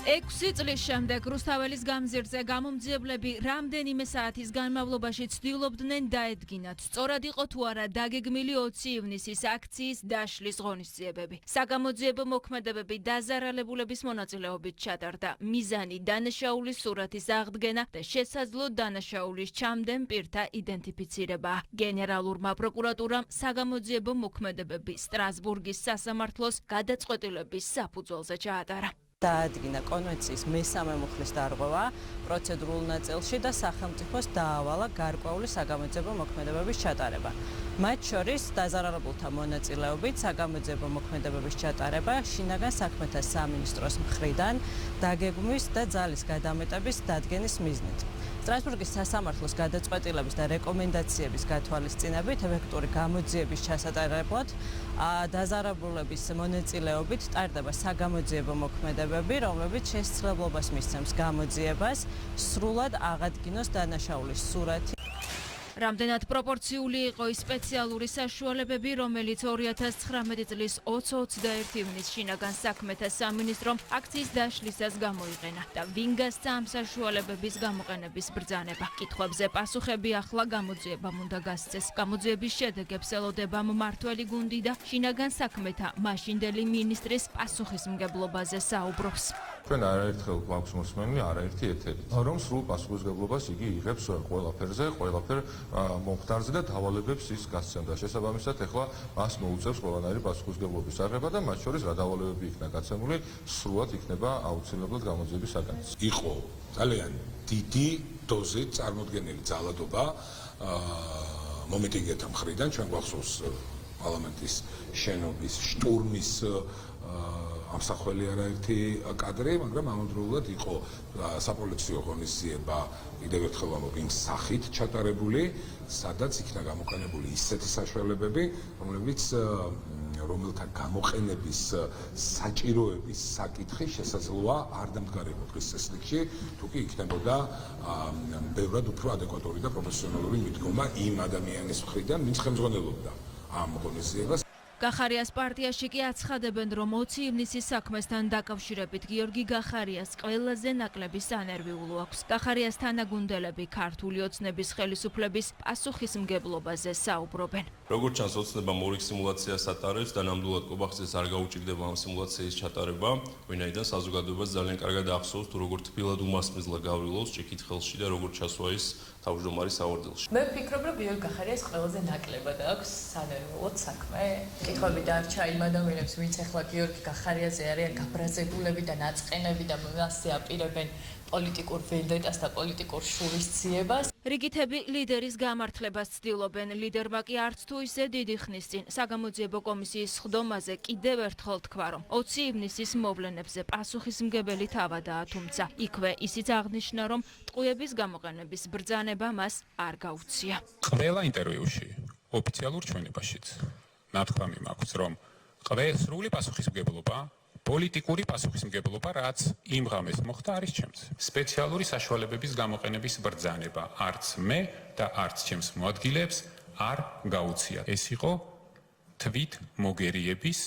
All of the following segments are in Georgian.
6 წლის შემდეგ რუსთაველის გამზირზე გამომძიებლები რამდენიმე საათის განმავლობაში ცდილობდნენ დაედგინათ, სწორად იყო თუ არა დაგეგმილი 20 ივნისის აქციის დაშლის ღონისძიებები. საგამოძიებო მოქმედებები დაზარალებულების მონაწილეობით ჩატარდა. მიზანი დანაშაულის სურათის აღდგენა და შესაძლო დანაშაულის ჩამდენ პირთა იდენტიფიცირება. გენერალურმა პროკურატურამ საგამოძიებო მოქმედებები სტრასბურგის სასამართლოს გადაწყვეტილების საფუძველზე ჩაატარა. დაადგინა კონვენციის მესამე მუხლის დარღვევა პროცედურულ ნაწილში და სახელმწიფოს დაავალა გარკვეული საგამოძიებო მოქმედებების ჩატარება. მათ შორის დაზარალებულთა მონაწილეობით საგამოძიებო მოქმედებების ჩატარება შინაგან საქმეთა სამინისტროს მხრიდან დაგეგმვის და ძალის გადამეტების დადგენის მიზნით. სტრასბურგის სასამართლოს გადაწყვეტილების და რეკომენდაციების გათვალისწინებით ეფექტური გამოძიების ჩასატარებლად დაზარალებულების მონაწილეობით ტარდება საგამოძიებო მოქმედებები, რომლებიც შესაძლებლობას მისცემს გამოძიებას სრულად აღადგინოს დანაშაულის სურათი. რამდენად პროპორციული იყო ის სპეციალური საშუალებები, რომელიც 2019 წლის 20-21 ივნისს შინაგან საქმეთა სამინისტრომ აქციის დაშლისას გამოიყენა და ვინ გასცა ამ საშუალებების გამოყენების ბრძანება. კითხვებზე პასუხები ახლა გამოძიებამ უნდა გასცეს. გამოძიების შედეგებს ელოდება მმართველი გუნდი და შინაგან საქმეთა მაშინდელი მინისტრის პასუხისმგებლობაზე საუბრობს. ჩვენ არაერთხელ გვაქვს მოსმენილი არაერთი ეთერი, რომ სრულ პასუხისმგებლობას იგი იღებს ყველაფერზე, ყველაფერ მომხდარზე და დავალებებს ის გასცემდა. შესაბამისად, ეხლა მას მოუწევს ყველანაირი პასუხისმგებლობის აღება და მათ შორის რა დავალებები იქნა გაცემული, სრულად იქნება აუცილებლად გამოძიების საგანიც. იყო ძალიან დიდი დოზით წარმოდგენილი ძალადობა მომიტინგეთა მხრიდან, ჩვენ გვახსოვს პარლამენტის შენობის შტურმის ამსახველი არაერთი კადრი, მაგრამ ამავდროულად იყო საპოლიციო ღონისძიება კიდევ ერთხელ ვამბობ იმ სახით ჩატარებული, სადაც იქნა გამოყენებული ისეთი საშუალებები, რომელთა გამოყენების საჭიროების საკითხი შესაძლოა არ დამდგარებოდეს წესრიგში, თუ კი იქნებოდა ბევრად უფრო ადეკვატური და პროფესიონალური მიდგომა იმ ადამიანის მხრიდან, ვინც ხელმძღვანელობდა ამ ღონისძიებას. გახარიას პარტიაში კი აცხადებენ, რომ 20 ივნისის საქმესთან დაკავშირებით გიორგი გახარიას ყველაზე ნაკლები სანერვიულო აქვს. გახარიას თანაგუნდელები ქართული ოცნების ხელისუფლების პასუხისმგებლობაზე საუბრობენ. როგორც ჩანს, ოცნება მორიგ სიმულაციას ატარებს და ნამდვილად კობახცეს არ გაუჭირდება ამ სიმულაციის ჩატარება, ვინაიდან საზოგადოებას ძალიან კარგად ახსოვს, თუ როგორ თბილად უმასპინძლა გავრილოს ჭიქით ხელში და როგორ ჩასვა ის თავმჯდომარის საوردელში. მე ვფიქრობ, რომ გიორგი გახარიას ყველაზე ნაკლებად აქვს სანერვიულოდ საქმე. კითხვები დარჩა იმ ადამიანებს, ვინც ახლა გიორგი გახარიაზე არიან გაბრაზებულები და ნაწყენები და მასზე აპირებენ პოლიტიკურ ვენდეტას და პოლიტიკურ შურისძიებას. რიგითები ლიდერის გამართლებას ცდილობენ. ლიდერმა კი არც თუ ისე დიდი ხნის წინ საგამოძიებო კომისიის სხდომაზე კიდევ ერთხელ თქვა, რომ 20 ივნისის მოვლენებზე პასუხისმგებელი თავადაა, თუმცა იქვე ისიც აღნიშნა, რომ ტყუების გამოყენების ბრძანება მას არ გაუწია. ყველა ინტერვიუში, ოფიციალურ ჩვენებაშიც ნათქვამი მაქვს, რომ სრული პასუხისმგებლობა, პოლიტიკური პასუხისმგებლობა, რაც იმ ღამეს მოხდა, არის ჩემს. სპეციალური საშუალებების გამოყენების ბრძანება არც მე და არც ჩემს მოადგილეებს არ გაუწია. ეს იყო თვით მოგერიების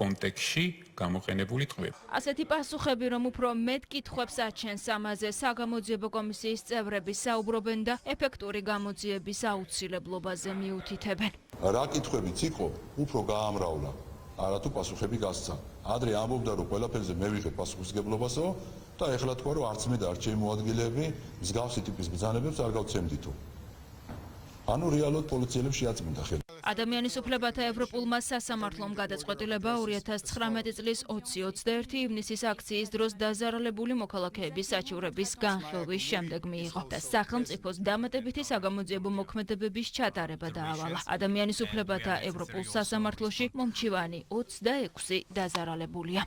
კონტექსტში გამოყენებული ტყუები. ასეთი პასუხები, რომ უფრო მეტ კითხვებს აჩენს, ამაზე საგამოძიებო კომისიის წევრები საუბრობენ და ეფექტური გამოძიების აუცილებლობაზე მიუთითებენ. რა კითხვებიც იყო, უფრო გაამრავლა. არათუ პასუხები გასცა. ადრე ამბობდა, რომ ყველაფერზე მე ვიღებ პასუხისმგებლობასო და ეხლა თქვა, რომ არც მე და არც ჩემი მოადგილეები მსგავსი ტიპის ბრძანებებს არ გავცემდითო. ანუ რეალურად პოლიციელებს შეაწმინდა ხელი. ადამიანის უფლებათა ევროპულმა სასამართლომ გადაწყვეტილება 2019 წლის 20-21 ივნისის აქციის დროს დაზარალებული მოქალაქეების საჩივრების განხილვის შემდეგ მიიღო და სახელმწიფოს დამატებითი საგამოძიებო მოქმედებების ჩატარება დაავალა. ადამიანის უფლებათა ევროპულ სასამართლოში მომჩივანი 26 დაზარალებულია.